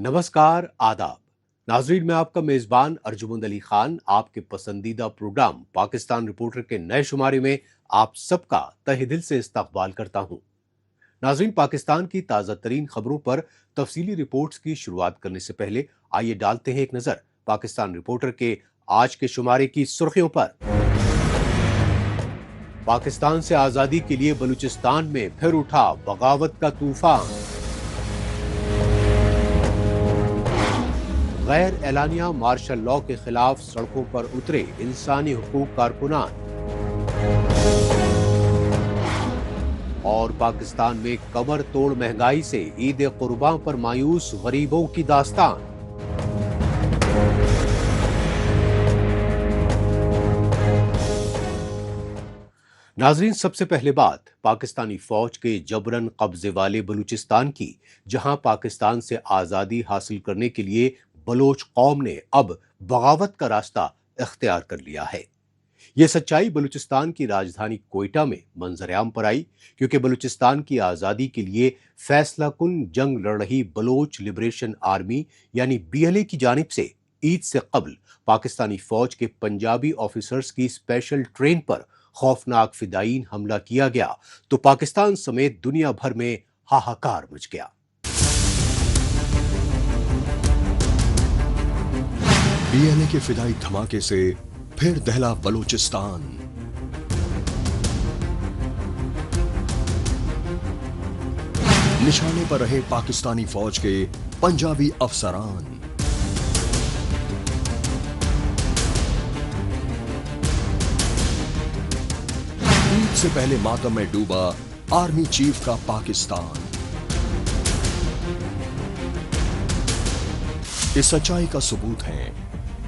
नमस्कार, आदाब। नाजरीन, मैं आपका मेज़बान अर्जुमंद अली खान आपके पसंदीदा प्रोग्राम पाकिस्तान रिपोर्टर के नए शुमारे में आप सबका तहे दिल से इस्तकबाल करता हूं। नाजरीन, पाकिस्तान की ताज़ा तरीन खबरों पर तफसीली रिपोर्ट्स की शुरुआत करने से पहले आइए डालते हैं एक नज़र पाकिस्तान रिपोर्टर के आज के शुमारे की सुर्खियों पर। पाकिस्तान से आज़ादी के लिए बलूचिस्तान में फिर उठा बगावत का तूफान। गैर एलानिया मार्शल लॉ के खिलाफ सड़कों पर उतरे इंसानी हुकूक कारकुनान। और पाकिस्तान में कमर तोड़ महंगाई से ईद कुर्बान पर मायूस गरीबों की दास्तान। नाजरीन, सबसे पहले बात पाकिस्तानी फौज के जबरन कब्जे वाले बलूचिस्तान की, जहां पाकिस्तान से आजादी हासिल करने के लिए बलोच कौम ने अब बगावत का रास्ता इख्तियार कर लिया है। यह सच्चाई बलूचिस्तान की राजधानी कोयटा में मंजर-ए-आम पर आई, क्योंकि बलूचिस्तान की आज़ादी के लिए फैसला कुन जंग लड़ रही बलोच लिबरेशन आर्मी यानी BLA की जानिब से ईद से कबल पाकिस्तानी फौज के पंजाबी ऑफिसर्स की स्पेशल ट्रेन पर खौफनाक फिदायीन हमला किया गया तो पाकिस्तान समेत दुनिया भर में हाहाकार मच गया। BLA के फिदाई धमाके से फिर दहला बलूचिस्तान। निशाने पर रहे पाकिस्तानी फौज के पंजाबी अफसरान। ईद से पहले मातम में डूबा आर्मी चीफ का पाकिस्तान। इस सच्चाई का सबूत है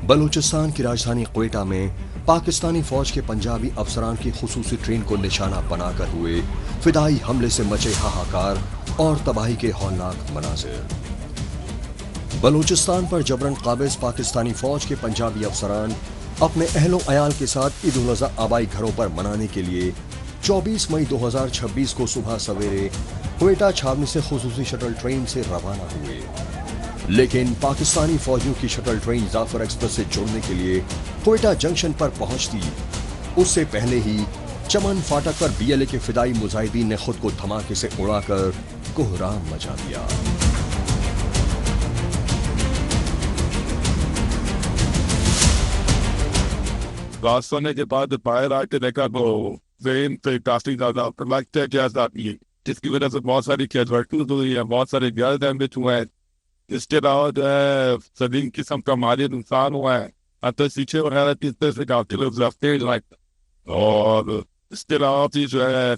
बलूचिस्तान की राजधानी कोयटा में पाकिस्तानी फौज के पंजाबी अफसरान की खुसूसी ट्रेन को निशाना बनाकर हुए फिदाई हमले से मचे हाहाकार और तबाही के हौलनाक मनाजिर। बलूचिस्तान पर जबरन काबिज पाकिस्तानी फौज के पंजाबी अफसरान अपने अहलो अयाल के साथ ईद उल अज़हा आबाई घरों पर मनाने के लिए 24 मई 2026 को सुबह सवेरे कोयटा छावनी से खुसूसी शटल ट्रेन से रवाना हुए, लेकिन पाकिस्तानी फौजियों की शटल ट्रेन जाफर एक्सप्रेस से जुड़ने के लिए कोयटा जंक्शन पर पहुंचती उससे पहले ही चमन फाटक पर BLA के फिदाई मुजाहिदीन ने खुद को धमाके से उड़ाकर कोहराम मचा दिया। बात सुनने के बाद बाहर आके देखा तो ट्रेन से काफी ज्यादा लगता है क्या आती है, जिसकी वजह से बहुत सारी कैजुअल्टीज हुई है, बहुत सारे घर डैमेज हुए हैं। इसके अलावा जो है सलीम किस्म का माली नुकसान हुआ है, अतः शीशे वगैरह किस तरह से काफी लोग रफ्ते और इसके अलावा भी जो है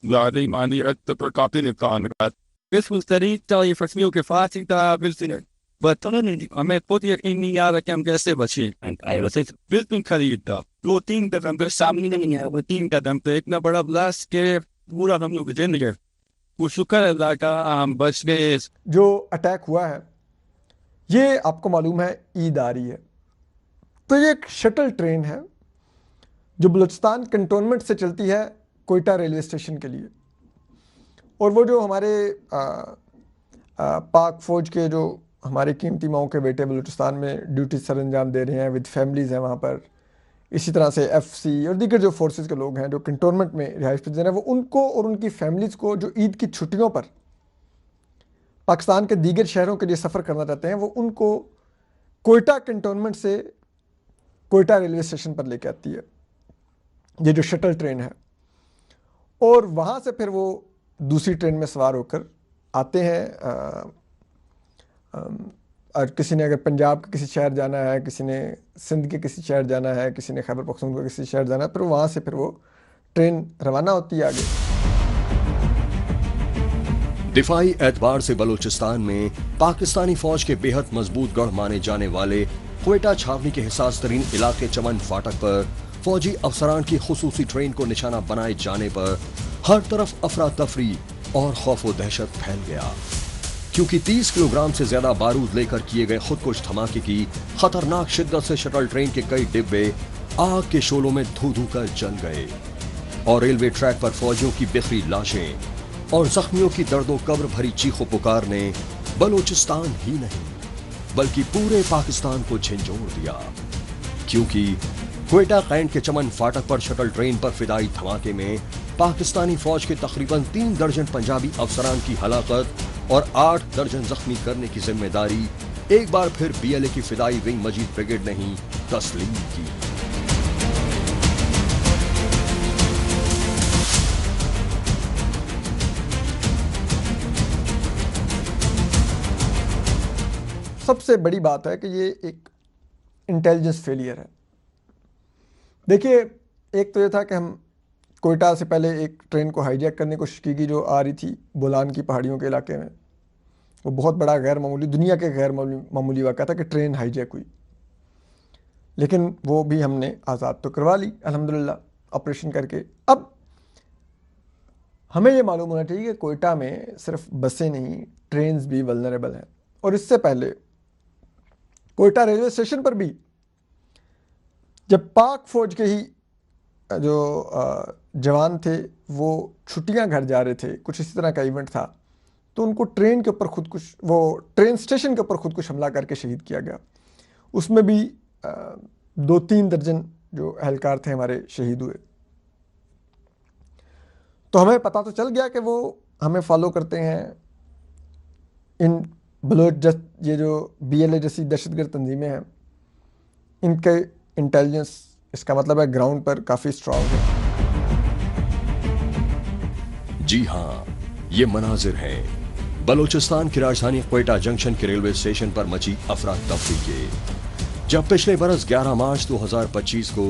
जारी मानी पर काफी नुकसान हुआ है। This was the detail you first के फासिल का बिल्कुल बटन हमें खुद यकीन नहीं आ रहा कि हम कैसे बचे। बिल्कुल खरीद था 2-3 कदम पे सामने नहीं है, वो 3 कदम पे इतना बड़ा ब्लास्ट के पूरा हम लोग जिंद गए। वो शुक्र अल्लाह का हम बच गए। जो अटैक हुआ है ये आपको मालूम है ईद आ रही है, तो ये एक शटल ट्रेन है जो बलूचिस्तान कंटोनमेंट से चलती है कोयटा रेलवे स्टेशन के लिए। और वो जो हमारे पाक फौज के जो हमारे कीमती माओं के बेटे बलूचिस्तान में ड्यूटी सर अंजाम दे रहे हैं, विद फैमिलीज़ हैं वहाँ पर, इसी तरह से FC और दीगर जो फोर्सेस के लोग हैं जो कंटोनमेंट में रिहाइश पजीर हैं, वो उनको और उनकी फैमिलीज़ को जो ईद की छुट्टियों पर पाकिस्तान के दीगर शहरों के लिए सफ़र करना चाहते हैं, वो उनको कोयटा कंटोनमेंट से कोयटा रेलवे स्टेशन पर लेके आती है ये जो शटल ट्रेन है। और वहाँ से फिर वो दूसरी ट्रेन में सवार होकर आते हैं। और किसी ने अगर पंजाब के किसी शहर जाना है, किसी ने सिंध के किसी शहर जाना है, किसी ने खैबर पख्तूनख्वा के किसी शहर जाना है, फिर वहाँ से फिर वो ट्रेन रवाना होती है आगे। दिफाई एतबार से बलूचिस्तान में पाकिस्तानी फौज के बेहद मजबूत गढ़ माने जाने वाले कोयटा छावनी के हिसास तरीन इलाके चमन फाटक पर फौजी अफसरान की खुसूसी ट्रेन को निशाना बनाए जाने पर हर तरफ अफरा तफरी और खौफ व दहशत फैल गया, क्योंकि 30 किलोग्राम से ज्यादा बारूद लेकर किए गए खुदकुश धमाके की खतरनाक शिद्दत से शटल ट्रेन के कई डिब्बे आग के शोलों में धू कर जल गए और रेलवे ट्रैक पर फौजियों की बिखरी लाशें और जख्मियों की दर्दो कब्र भरी चीखों पुकार ने बलूचिस्तान ही नहीं बल्कि पूरे पाकिस्तान को झंझोर दिया, क्योंकि क्वेटा कैंट के चमन फाटक पर शटल ट्रेन पर फिदाई धमाके में पाकिस्तानी फौज के तकरीबन 3 दर्जन पंजाबी अफसरान की हलाकत और 8 दर्जन जख्मी करने की जिम्मेदारी एक बार फिर बीएलए की फिदाई विंग मजीद ब्रिगेड ने ही तस्लीम की। सबसे बड़ी बात है कि ये एक इंटेलिजेंस फेलियर है। देखिए, एक तो ये था कि हम कोयटा से पहले एक ट्रेन को हाईजैक करने की कोशिश की जो आ रही थी बोलान की पहाड़ियों के इलाके में। वो बहुत बड़ा गैर मामूली, दुनिया के गैर मामूली वाक़या था कि ट्रेन हाईजैक हुई, लेकिन वो भी हमने आज़ाद तो करवा ली अल्हम्दुलिल्लाह ऑपरेशन करके। अब हमें ये मालूम होना चाहिए कि कोयटा में सिर्फ बसें नहीं, ट्रेन्स भी वल्नरेबल हैं। और इससे पहले कोयटा रेलवे स्टेशन पर भी जब पाक फौज के ही जो जवान थे वो छुट्टियां घर जा रहे थे, कुछ इसी तरह का इवेंट था, तो उनको ट्रेन के ऊपर वो ट्रेन स्टेशन के ऊपर खुदकुश हमला करके शहीद किया गया। उसमें भी 2-3 दर्जन जो अहलकार थे हमारे शहीद हुए। तो हमें पता तो चल गया कि वो हमें फॉलो करते हैं, इन ये जो बीएलए जैसी दहशतगर्द तंजीमें हैं, इनके इंटेलिजेंस, इसका मतलब है ग्राउंड पर काफ़ी स्ट्रांग है। जी हाँ, ये मनाजिर हैं बलूचिस्तान की राजधानी क्वेटा जंक्शन के रेलवे स्टेशन पर मची अफरा तफरी के, जब पिछले बरस 11 मार्च 2025 को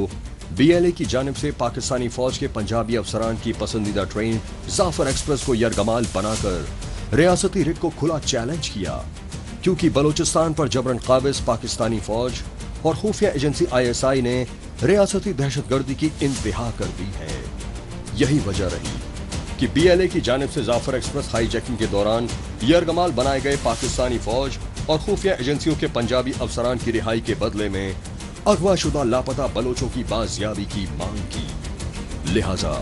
बीएलए की जानिब से पाकिस्तानी फौज के पंजाबी अफसरान की पसंदीदा ट्रेन जाफर एक्सप्रेस को यरगमाल बनाकर रियासती रिट को खुला चैलेंज किया, क्योंकि बलूचिस्तान पर जबरन काबिज पाकिस्तानी फौज और खुफिया एजेंसी ISI ने रियासती दहशतगर्दी की इंतहा कर दी है। यही वजह रही कि बीएलए की जानिब से जाफर एक्सप्रेस हाईजैकिंग के दौरान यरगमाल बनाए गए पाकिस्तानी फौज और खुफिया एजेंसियों के पंजाबी अफसरान की रिहाई के बदले में अगवाशुदा लापता बलोचों की बाजियाबी की मांग की। लिहाजा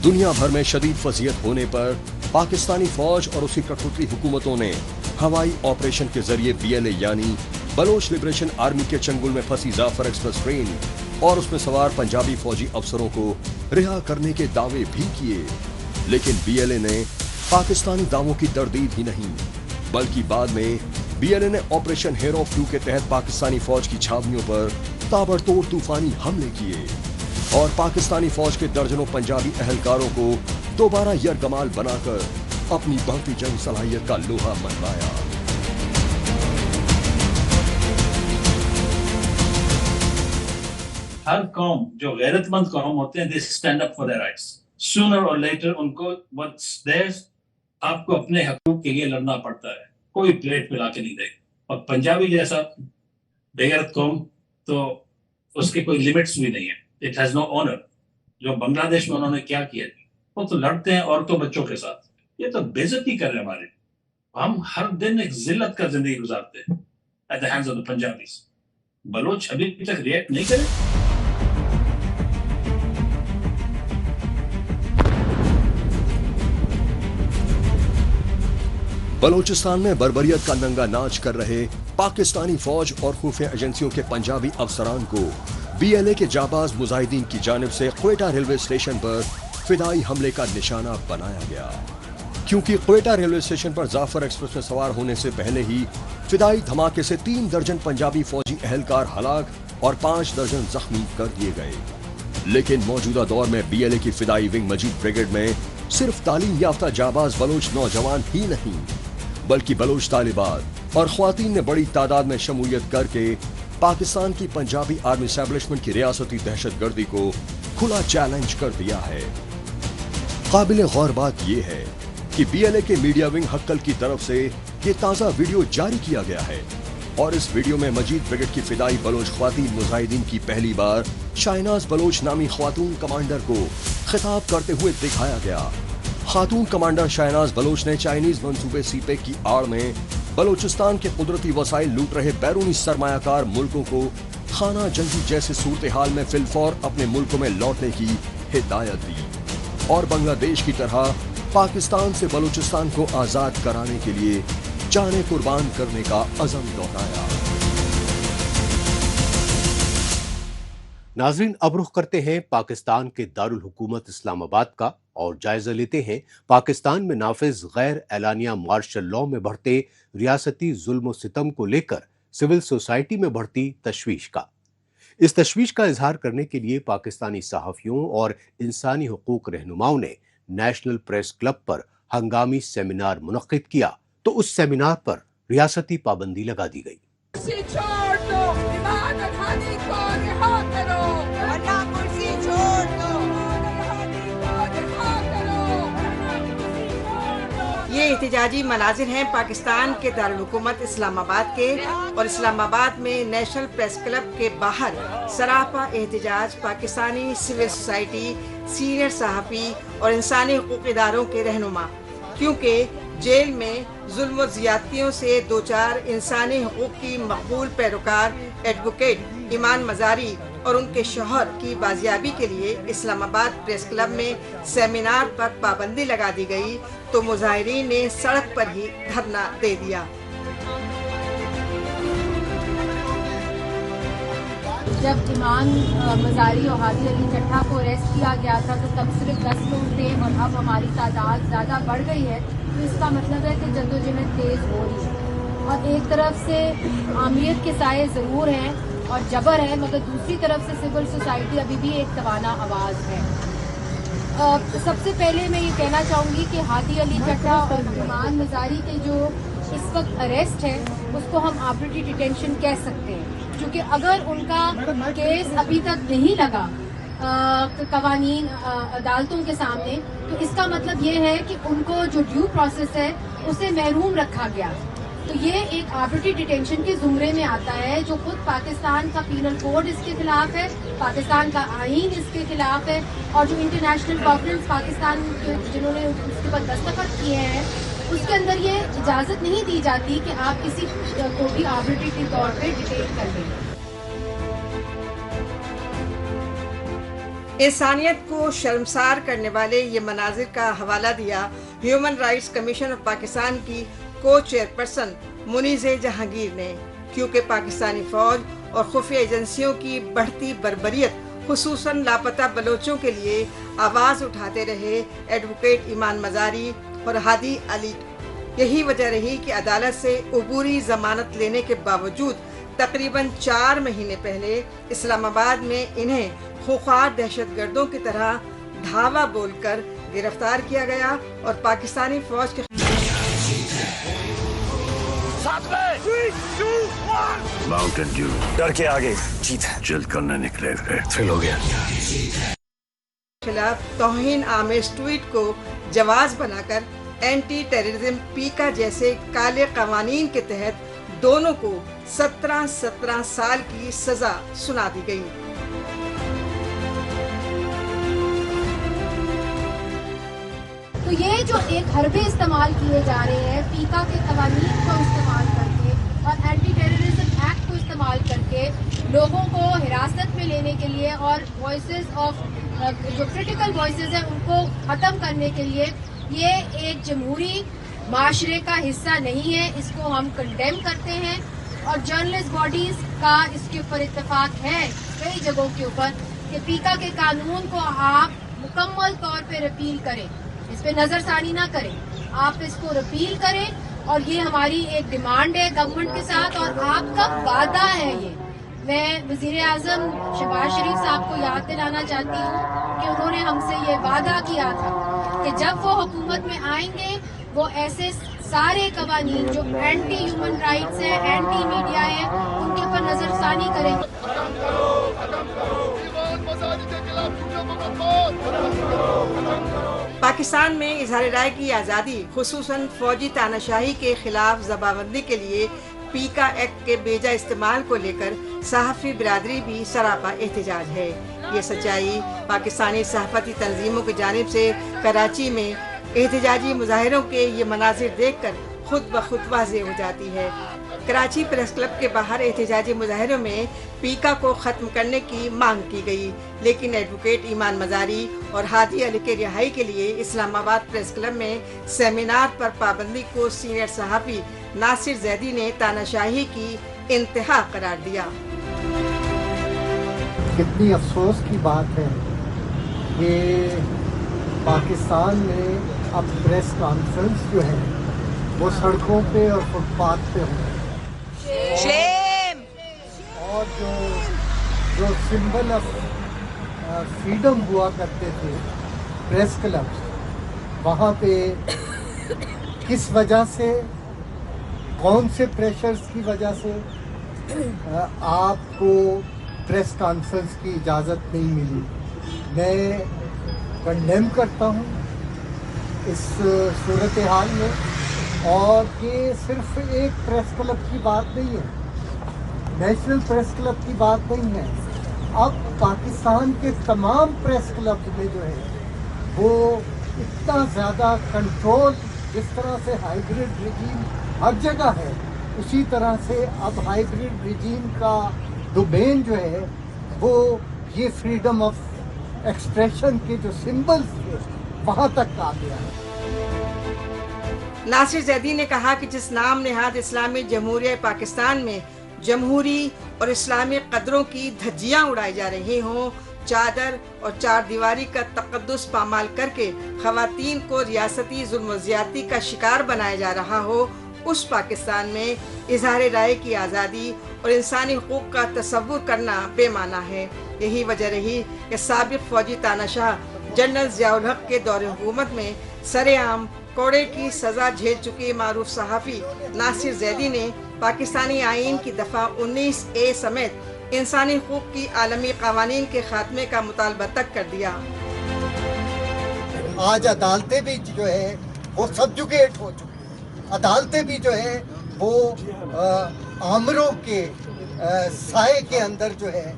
दुनिया भर में शदीद फजीयत होने पर पाकिस्तानी फौज और उसकी कठपुतली हुकूमतों ने हवाई ऑपरेशन के जरिए बीएलए यानी बलोच लिबरेशन आर्मी के चंगुल में फंसी जाफर एक्सप्रेस ट्रेन और उसमें सवार पंजाबी फौजी अफसरों को रिहा करने के दावे भी किए, लेकिन बीएलए ने पाकिस्तानी दावों की तरदीद ही नहीं, बल्कि बाद में बीएलए ने ऑपरेशन हेयर ऑफ 2 के तहत पाकिस्तानी फौज की छावनियों पर ताबड़तोड़ तूफानी हमले किए और पाकिस्तानी फौज के दर्जनों पंजाबी अहलकारों को दोबारा यरगमाल बनाकर अपनी बढ़ती जंग सलाहियत का लोहा मनवाया। हर कौम जो गैरतमंद कौम होते हैं, they stand up for their rights. Sooner और लेटर उनको व्हाट्स देयर्स, आपको अपने हकूक के लिए लड़ना पड़ता है, कोई प्लेट पिला के नहीं देगा। और पंजाबी जैसा बेगैरत कौम तो उसके कोई लिमिट्स भी नहीं है, इट हैज नो ऑनर। जो बांग्लादेश में उन्होंने क्या किया, वो तो लड़ते हैं औरतों बच्चों के साथ, ये तो बेइज्जती कर रहे हैं हमारे। हम हर दिन एक जिल्लत का जिंदगी गुजारते हैं at the hands of the Punjabis. Baloch अभी तक रिएक्ट नहीं करे। बलूचिस्तान में बर्बरियत का नंगा नाच कर रहे पाकिस्तानी फौज और खुफिया एजेंसियों के पंजाबी अफसरान को बीएलए के जाबाज मुजाहिदीन की जानिब से क्वेटा रेलवे स्टेशन पर फिदाई हमले का निशाना बनाया गया, क्योंकि क्वेटा रेलवे स्टेशन पर जाफर एक्सप्रेस में सवार होने से पहले ही फिदाई धमाके से 3 दर्जन पंजाबी फौजी अहलकार हलाक और 5 दर्जन जख्मी कर दिए गए। लेकिन मौजूदा दौर में बीएलए की फिदाई विंग मजीद ब्रिगेड में सिर्फ तालीम याफ्ता जाबाज बलोच नौजवान ही नहीं, बल्कि बलोच तालिबात और ख्वातीन ने बड़ी तादाद में शमूलियत करके पाकिस्तान की पंजाबी आर्मी एस्टैब्लिशमेंट की रियासती दहशतगर्दी को खुला चैलेंज कर दिया है। काबिल गौर बात यह है कि बीएलए के मीडिया विंग हक्कल की तरफ से ये ताज़ा वीडियो जारी किया गया है और इस वीडियो में मजीद ब्रिगेड की फिदाई बलोच ख्वातीन मुजाहिदीन की पहली बार शाहनाज बलोच नामी खातून कमांडर को खिताब करते हुए दिखाया गया। खातून कमांडर शाहनाज बलोच ने चाइनीज मंसूबे सीपेक की आड़ में बलोचिस्तान के कुदरती वसाइल लूट रहे बैरूनी सरमायाकार मुल्कों को खाना जंगी जैसे सूरत हाल में फिलफौर अपने मुल्कों में लौटने की हिदायत दी और बांग्लादेश की तरह पाकिस्तान से बलूचिस्तान को आजाद कराने के लिए जाने कुर्बान करने का अज़म दोहराया। नाजरीन, अब रुख करते हैं पाकिस्तान के दारुल हुकूमत इस्लामाबाद का और जायजा लेते हैं पाकिस्तान में नाफिज गैर एलानिया मार्शल लॉ में बढ़ते रियासती जुल्म सितम को लेकर सिविल सोसाइटी में बढ़ती तशवीश का। इस तशवीश का इजहार करने के लिए पाकिस्तानी सहाफ़ियों और इंसानी हुकूक रहनुमाओं ने नेशनल प्रेस क्लब पर हंगामी सेमिनार मुनक्किद किया, तो उस सेमिनार पर रियासती पाबंदी लगा दी गई। ये एहतिजाजी मनाजिर हैं पाकिस्तान के दारुल हुकूमत इस्लामाबाद के, और इस्लामाबाद में नेशनल प्रेस क्लब के बाहर सरापा एहतिजाज पाकिस्तानी सिविल सोसाइटी, सीनियर सहाफ़ी और इंसानी हुकूक इदारों के रहनुमा, क्योंकि जेल में जुल्म व ज़ियादतियों से दो चार इंसानी हुकूक की मकबूल पैरोकार एडवोकेट ईमान मजारी और उनके शौहर की बाजियाबी के लिए इस्लामाबाद प्रेस क्लब में सेमिनार पर पाबंदी लगा दी गई, तो मुजाहिरीन ने सड़क पर ही धरना दे दिया। जब ईमान मजारी और हादी अली चट्टा को अरेस्ट किया गया था तो तब सिर्फ 10 लोग थे और अब हमारी तादाद ज़्यादा बढ़ गई है, तो इसका मतलब है कि जद्दोजहद तेज़ हो रही है। और एक तरफ से आमियत के साये ज़रूर हैं और जबर है, मगर दूसरी तरफ से सिविल सोसाइटी अभी भी एक तवाना आवाज़ है। सबसे पहले मैं ये कहना चाहूँगी कि हादी अली चट्टा और ईमान मजारी के जो इस वक्त अरेस्ट है उसको हम आर्बिट्री डिटेंशन कह सकते हैं, क्योंकि अगर उनका केस अभी तक नहीं लगा कवानीन अदालतों के सामने, तो इसका मतलब ये है कि उनको जो ड्यू प्रोसेस है उसे महरूम रखा गया। तो ये एक आर्बिट्री डिटेंशन के जुमरे में आता है, जो खुद पाकिस्तान का पीनल कोड इसके खिलाफ है, पाकिस्तान का आईन इसके खिलाफ है, और जो इंटरनेशनल कॉन्फ्रेंस पाकिस्तान जिन्होंने उसके पर दस्तखत किए हैं उसके अंदर ये इजाज़त नहीं दी जाती कि आप किसी को भी आर्बिट्री के तौर पे डिटेन कर दें। इंसानियत को शर्मसार करने वाले ये मनाजिर का हवाला दिया human rights commission of Pakistan की को चेयरपर्सन मुनीज़े जहांगीर ने, क्योंकि पाकिस्तानी फौज और खुफिया एजेंसियों की बढ़ती बर्बरियत, खुसूसन लापता बलोचों के लिए आवाज़ उठाते रहे एडवोकेट ईमान मजारी और हादी अली। यही वजह रही कि अदालत से अबूरी जमानत लेने के बावजूद तकरीबन 4 महीने पहले इस्लामाबाद में इन्हें खूंखार दहशतगर्दों की तरह धावा बोलकर गिरफ्तार किया गया और पाकिस्तानी फौज के माउंटेन ड्यू डर के आगे जीत है, जल्द करने निकले थे, थ्रिल हो गया। खिलाफ तौहीन आमेज ट्वीट को जवाज बनाकर एंटी टेररिज्म पीका जैसे काले कवानीन के तहत दोनों को 17 साल की सजा सुना दी गई। तो ये जो एक हरबे इस्तेमाल किए जा रहे हैं पीका के कवानीन को इस्तेमाल करके और एंटी टेररिज्म एक्ट को इस्तेमाल करके लोगों को हिरासत में लेने के लिए और वॉइसेस ऑफ जो क्रिटिकल वॉइसेस हैं उनको ख़त्म करने के लिए, ये एक जमहूरी माशरे का हिस्सा नहीं है। इसको हम कंडेम करते हैं और जर्नलिस्ट बॉडीज़ का इसके ऊपर इत्तेफाक है कई जगहों के ऊपर कि पीका के कानून को आप मुकम्मल तौर पे रिपील करें, इस पे नज़रसानी ना करें, आप इसको रिपील करें। और ये हमारी एक डिमांड है गवर्नमेंट के साथ और आपका वादा है ये। मैं वज़ीर आज़म शहबाज शरीफ साहब को याद दिलाना चाहती हूँ कि उन्होंने हमसे ये वादा किया था कि जब वो हुकूमत में आएंगे वो ऐसे सारे कवानीन जो एंटी ह्यूमन राइट्स है, एंटी मीडिया है, उनके ऊपर नज़रसानी करेंगे। पाकिस्तान में इजहार राय की आज़ादी, खुसूसन फौजी तानाशाही के खिलाफ जबाबंदी के लिए पीका एक्ट के बेजा इस्तेमाल को लेकर सहाफ़ी बिरादरी भी सरापा एहतजाज है। ये सच्चाई पाकिस्तानी सहाफ़ती तंजीमों की जानिब से कराची में एहतजाजी मुजाहिरों के ये मनाजिर देखकर खुद ब खुद वाज़ेह हो जाती है। कराची प्रेस क्लब के बाहर एहतजाजी मुजाहिरों में पीका को ख़त्म करने की मांग की गई, लेकिन एडवोकेट ईमान मजारी और हादी अली के रिहाई के लिए इस्लामाबाद प्रेस क्लब में सेमिनार पर पाबंदी को सीनियर सहाफ़ी नासिर जैदी ने तानाशाही की इंतहा करार दिया। کتنی افسوس کی بات ہے کہ پاکستان میں اب پریس کانفرنس جو ہے وہ سڑکوں پہ اور فٹ پاتھ پہ ہو رہی ہے، اور جو سمبل آف فریڈم ہوا کرتے تھے پریس کلب، وہاں پہ کس وجہ سے، کون سے پریشرز کی وجہ سے آپ کو پریس کانفرنس کی اجازت نہیں ملی. میں کنڈیم کرتا ہوں اس صورتحال میں، اور یہ صرف ایک پریس کلب کی بات نہیں ہے، نیشنل پریس کلب کی بات نہیں ہے. اب پاکستان کے تمام پریس کلب میں جو ہے وہ اتنا زیادہ کنٹرول، جس طرح سے ہائیبریڈ رجیم ہر جگہ ہے، اسی طرح سے اب ہائیبریڈ رجیم کا ڈومین جو ہے وہ یہ فریڈم آف ایکسپریشن کے جو سمبلز تھے وہاں تک آ گیا ہے. ناصر زیدی نے کہا کہ جس نام نہاد اسلامی جمہوریہ پاکستان میں جمہوری اور اسلامی قدروں کی دھجیاں اڑائی جا رہی ہوں، چادر اور چار دیواری کا تقدس پامال کر کے خواتین کو ریاستی ظلم و زیادتی کا شکار بنایا جا رہا ہو، اس پاکستان میں اظہار رائے کی آزادی اور انسانی حقوق کا تصور کرنا بے معنی ہے. یہی وجہ رہی کہ سابق فوجی تاناشاہ جنرل ضیاء الحق کے دور حکومت میں سر عام کوڑے کی سزا جھیل چکی معروف صحافی ناصر زیدی نے پاکستانی آئین کی دفعہ 19A سمیت انسانی حقوق کی عالمی قوانین کے خاتمے کا مطالبہ تک کر دیا. آج عدالتیں بھی جو ہے وہ سبجوگیٹ ہو چکی ہیں، عدالتیں بھی جو ہے وہ آمروں کے سائے کے اندر جو ہے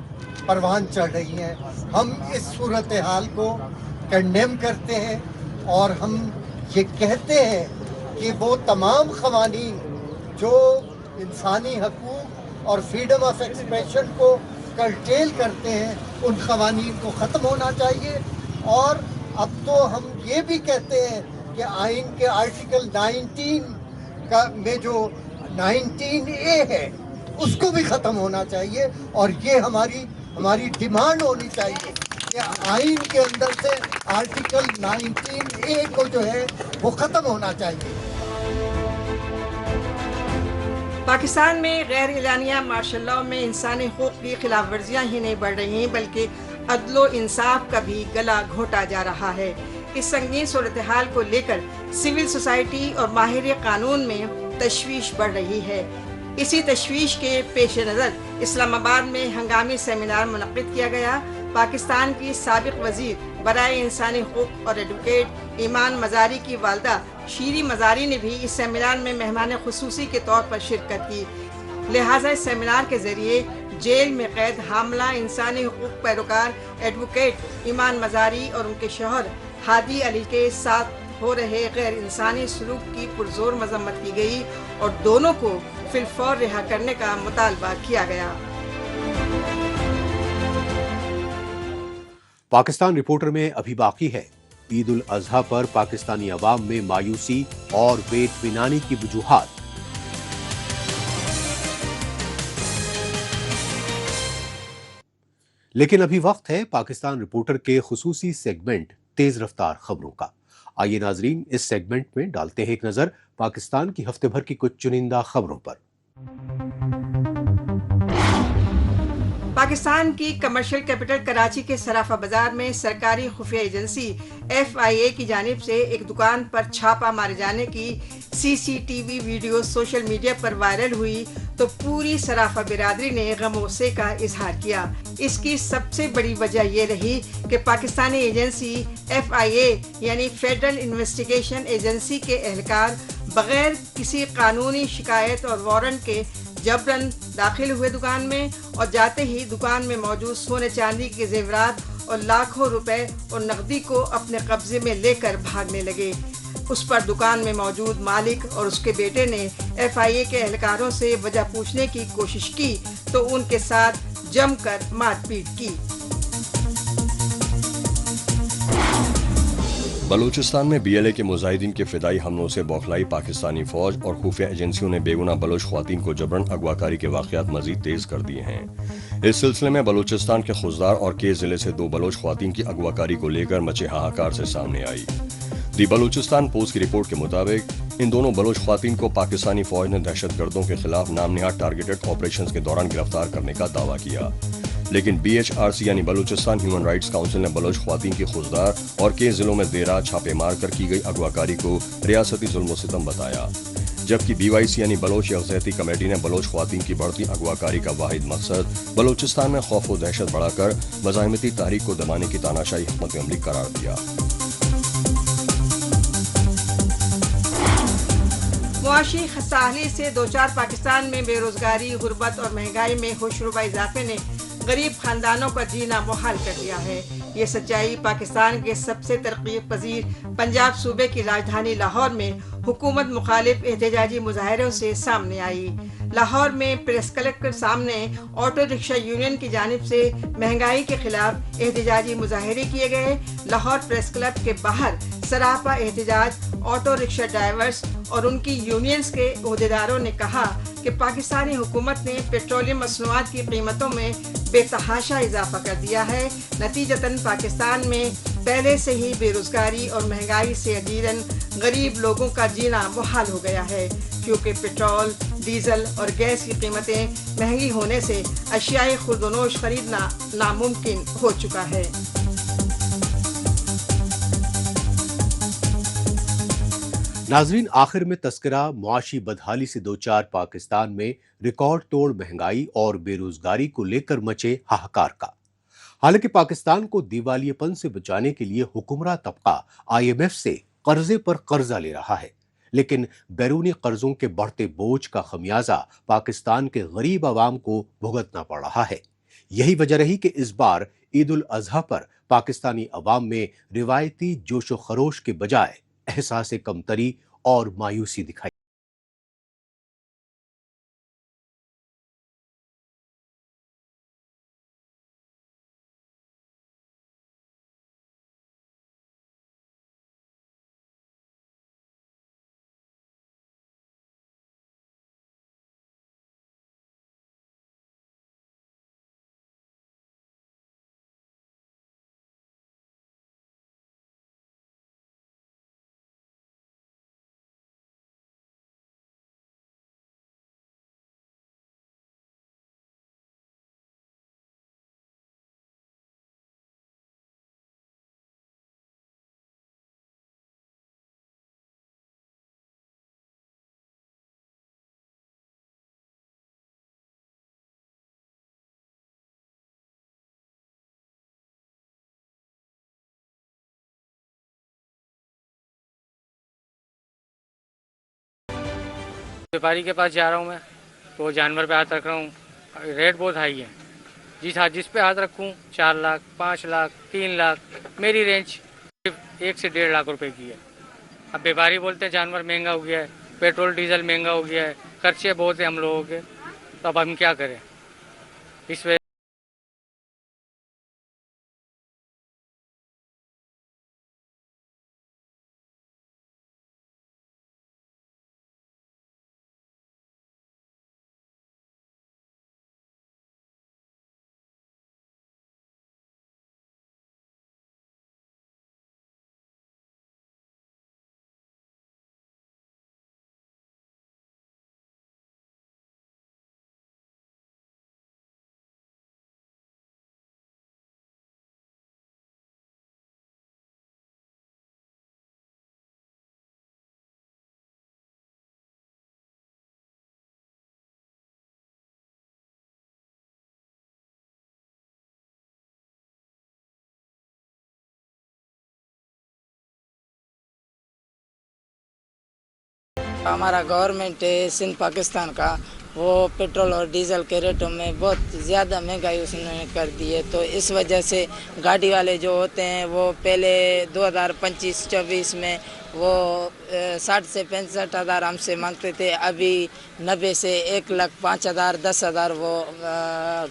پروان چڑھ رہی ہیں. ہم اس صورتحال کو کنڈیم کرتے ہیں اور ہم یہ کہتے ہیں کہ وہ تمام قوانین جو انسانی حقوق اور فریڈم آف ایکسپریشن کو کرٹیل کرتے ہیں ان قوانین کو ختم ہونا چاہیے. اور اب تو ہم یہ بھی کہتے ہیں کہ آئین کے آرٹیکل 19 میں جو 19A ہے اس کو بھی ختم ہونا چاہیے، اور یہ ہماری ڈیمانڈ ہونی چاہیے کہ آئین کے اندر سے آرٹیکل 19A کو جو ہے وہ ختم ہونا چاہیے. پاکستان میں غیر اعلانیہ مارشل لاء میں انسانی حقوق کی خلاف ورزیاں ہی نہیں بڑھ رہی ہیں بلکہ عدل و انصاف کا بھی گلا گھونٹا جا رہا ہے. اس سنگین صورتحال کو لے کر سول سوسائٹی اور ماہر قانون میں تشویش بڑھ رہی ہے. اسی تشویش کے پیش نظر اسلام آباد میں ہنگامی سیمینار منعقد کیا گیا. پاکستان کی سابق وزیر برائے انسانی حقوق اور ایڈوکیٹ ایمان مزاری کی والدہ شیری مزاری نے بھی اس سیمینار میں مہمان خصوصی کے طور پر شرکت کی. لہٰذا اس سیمینار کے ذریعے جیل میں قید حاملہ انسانی حقوق پیروکار ایڈوکیٹ ایمان مزاری اور ان کے شوہر ہادی علی کے ساتھ ہو رہے غیر انسانی سلوک کی پرزور مذمت کی گئی اور دونوں کو فی الفور رہا کرنے کا مطالبہ کیا گیا. پاکستان رپورٹر میں ابھی باقی ہے. عید الاضحیٰ پر پاکستانی عوام میں مایوسی اور بے اطمینانی کی وجوہات. لیکن ابھی وقت ہے پاکستان رپورٹر کے خصوصی سیگمنٹ تیز رفتار خبروں کا. آئیے ناظرین اس سیگمنٹ میں ڈالتے ہیں ایک نظر پاکستان کی ہفتے بھر کی کچھ چنندہ خبروں پر. پاکستان کی کمرشل کیپٹل کراچی کے صرافہ بازار میں سرکاری خفیہ ایجنسی FIA کی جانب سے ایک دکان پر چھاپہ مارے جانے کی CCTV ویڈیو سوشل میڈیا پر وائرل ہوئی تو پوری صرافہ برادری نے غم و غصے کا اظہار کیا. اس کی سب سے بڑی وجہ یہ رہی کہ پاکستانی ایجنسی FIA یعنی فیڈرل انویسٹیگیشن ایجنسی کے اہلکار بغیر کسی قانونی شکایت اور وارنٹ کے جبراً داخل ہوئے دکان میں اور جاتے ہی دکان میں موجود سونے چاندی کے زیورات اور لاکھوں روپے اور نقدی کو اپنے قبضے میں لے کر بھاگنے لگے. اس پر دکان میں موجود مالک اور اس کے بیٹے نے FIA کے اہلکاروں سے وجہ پوچھنے کی کوشش کی تو ان کے ساتھ جم کر مار پیٹ کی. بلوچستان میں BLA کے مجاہدین کے فدائی حملوں سے بوکھلائی پاکستانی فوج اور خفیہ ایجنسیوں نے بے گناہ بلوچ خواتین کو جبراً اغوا کاری کے واقعات مزید تیز کر دیے ہیں. इस सिलसिले में बलूचिस्तान के खुजदार और के जिले से 2 बलोच ख्वातीन की अगवाकारी को लेकर मचे हाहाकार से सामने आई। दी बलूचिस्तान पोस्ट की रिपोर्ट के मुताबिक इन दोनों बलोच ख्वातीन को पाकिस्तानी फौज ने दहशतगर्दों के खिलाफ नामनिहाद टारगेटेड ऑपरेशंस के दौरान गिरफ्तार करने का दावा किया, लेकिन BHRC यानी बलूचिस्तान ह्यूमन राइट्स काउंसिल ने बलोच ख्वातीन की खुजदार और के जिलों में देर रात छापे मार कर की गई अगवाकारी को रियासती जुल्म सितम बताया, जबकि BYC यानी बलोच यकजहती कमेटी ने बलोच ख्वातीन की बढ़ती अगवाकारी का वाहिद मकसद बलूचिस्तान में खौफ व दहशत बढ़ाकर मज़ाहिमती तहरीक को दबाने की तानाशाही हिकमत अमली करार दिया। मुआशी खस्ताहली से 2-4 पाकिस्तान में बेरोजगारी, गुर्बत और महंगाई में होशरुबा इजाफे ने गरीब खानदानों का जीना मुहाल कर दिया है। ये सच्चाई पाकिस्तान के सबसे तरक्की पजीर पंजाब सूबे की राजधानी लाहौर में हुकूमत मुखालिफ एहतजाजी मुजाहरों से सामने आई। लाहौर में प्रेस क्लब के सामने ऑटो रिक्शा यूनियन की जानिब से महंगाई के खिलाफ एहतजाजी मुजाहरे किए गए। लाहौर प्रेस क्लब के बाहर सरापा एहतजाज ऑटो रिक्शा ड्राइवर्स और उनकी यूनियंस के ओहदेदारों ने कहा कि पाकिस्तानी हुकूमत ने पेट्रोलियम मसनूआत की कीमतों में बेतहाशा इजाफा कर दिया है। नतीजतन पाकिस्तान में पहले से ही बेरोजगारी और महंगाई से अजीरन गरीब लोगों का जीना मुहाल हो गया है, क्योंकि पेट्रोल, डीजल और गैस की कीमतें महंगी होने से अशियाए खुर्दनोश खरीदना नामुमकिन हो चुका है। नाजरीन, आखिर में तस्करा मुआशी बदहाली से 2-4 पाकिस्तान में रिकॉर्ड तोड़ महंगाई और बेरोजगारी को लेकर मचे हाहाकार का। हालांकि पाकिस्तान को दिवालियेपन से बचाने के लिए हुक्मरान तबका IMF से कर्जे पर कर्जा ले रहा है, लेकिन बैरूनी कर्जों के बढ़ते बोझ का खमियाजा पाकिस्तान के गरीब आवाम को भुगतना पड़ रहा है। यही वजह रही कि इस बार ईद उल अजहा पर पाकिस्तानी अवाम में रिवायती जोशो खरोश के बजाय एहसास कमतरी और मायूसी दिखाई। व्यापारी के पास जा रहा हूँ मैं, तो वो जानवर पे हाथ रख रहा हूँ, रेट बहुत हाई है। जिस पे हाथ रखूँ 4 लाख, 5 लाख, 3 लाख, मेरी रेंज सिर्फ 1 से 1.5 लाख रुपए की है। अब व्यापारी बोलते हैं जानवर महंगा हो गया है, पेट्रोल डीजल महंगा हो गया है, खर्चे बहुत है हम लोगों के, तो अब हम क्या करें। इस वजह हमारा गवर्नमेंट है सिंध पाकिस्तान का, वो पेट्रोल और डीजल के रेटों में बहुत ज़्यादा महंगाई उसने कर दी है। तो इस वजह से गाड़ी वाले जो होते हैं वो पहले 2025-24 में वो 60 से 65 हज़ार हमसे मांगते थे, अभी 90 से 1,05,000 10,000 वो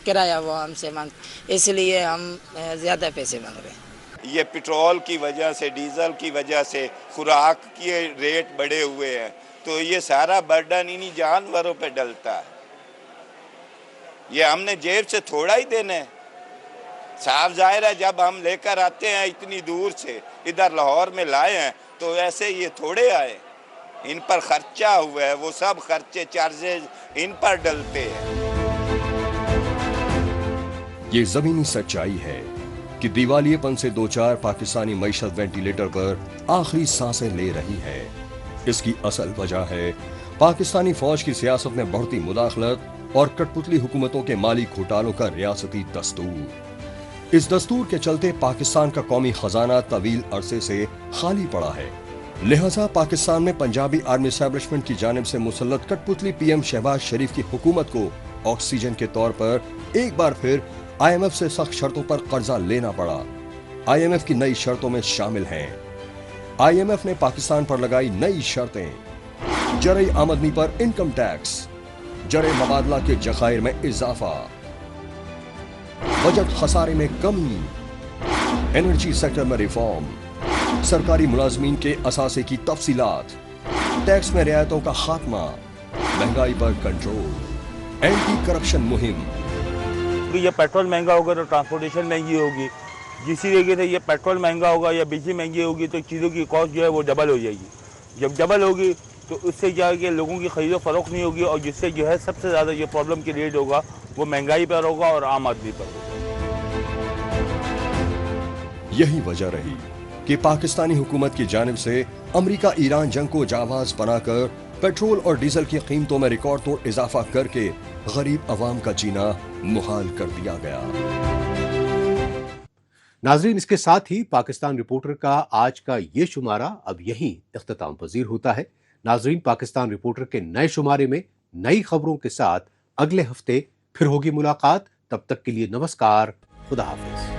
किराया वो हमसे मांगते, इसलिए हम ज़्यादा पैसे मांग रहे हैं। ये पेट्रोल की वजह से, डीजल की वजह से खुराक के रेट बढ़े हुए हैं, तो ये सारा बर्डन इन्हीं जानवरों पे डलता है। یہ ہم نے جیب سے تھوڑا ہی دینا ہے. صاف ظاہر ہے جب ہم لے کر آتے ہیں اتنی دور سے ادھر لاہور میں لائے ہیں تو ایسے یہ تھوڑے آئے. ان پر خرچہ ہوا ہے, وہ سب خرچے چارجز ان پر ڈلتے ہیں. یہ زمینی سچائی ہے کہ دیوالیے پن سے دو چار پاکستانی معیشت وینٹیلیٹر پر آخری سانسیں لے رہی ہے. اس کی اصل وجہ ہے پاکستانی فوج کی سیاست میں بڑھتی مداخلت اور کٹ پتلی حکومتوں کے مالی گھوٹالوں کا ریاستی دستور. اس دستور کے چلتے پاکستان کا قومی خزانہ طویل عرصے سے خالی پڑا ہے. لہذا پاکستان میں پنجابی آرمی اسٹیبلشمنٹ کی جانب سے مسلط کٹ پتلی پی ایم شہباز شریف کی حکومت کو آکسیجن کے طور پر ایک بار پھر آئی ایم ایف سے سخت شرطوں پر قرضہ لینا پڑا. آئی ایم ایف کی نئی شرطوں میں شامل ہیں: آئی ایم ایف نے پاکستان پر لگائی نئی شرطیں، جرعی آمدنی پر انکم ٹیکس، جرعی مبادلہ کے ذخائر میں اضافہ، بجٹ خسارے میں کمی، انرجی سیکٹر میں ریفارم، سرکاری ملازمین کے اثاثے کی تفصیلات، ٹیکس میں رعایتوں کا خاتمہ، مہنگائی پر کنٹرول، اینٹی کرپشن مہم. یہ پیٹرول مہنگا ہوگا تو ٹرانسپورٹیشن مہنگی ہوگی. جسی طریقے سے یہ پیٹرول مہنگا ہوگا یا بجلی مہنگی ہوگی تو چیزوں کی کاسٹ جو ہے وہ ڈبل ہو جائے گی. جب ڈبل ہوگی تو اس سے کیا ہے کہ لوگوں کی خرید و فروخت نہیں ہوگی اور جس سے جو ہے سب سے زیادہ یہ پرابلم کریٹ ہوگا وہ مہنگائی پر ہوگا اور عام آدمی پر ہوگا. یہی وجہ رہی کہ پاکستانی حکومت کی جانب سے امریکہ ایران جنگ کو جاواز بنا کر پیٹرول اور ڈیزل کی قیمتوں میں ریکارڈ توڑ اضافہ کر کے غریب عوام کا جینا محال کر دیا گیا. ناظرین، اس کے ساتھ ہی پاکستان رپورٹر کا آج کا یہ شمارہ اب یہیں اختتام پذیر ہوتا ہے. ناظرین، پاکستان رپورٹر کے نئے شمارے میں نئی خبروں کے ساتھ اگلے ہفتے پھر ہوگی ملاقات. تب تک کے لیے نمسکار، خدا حافظ.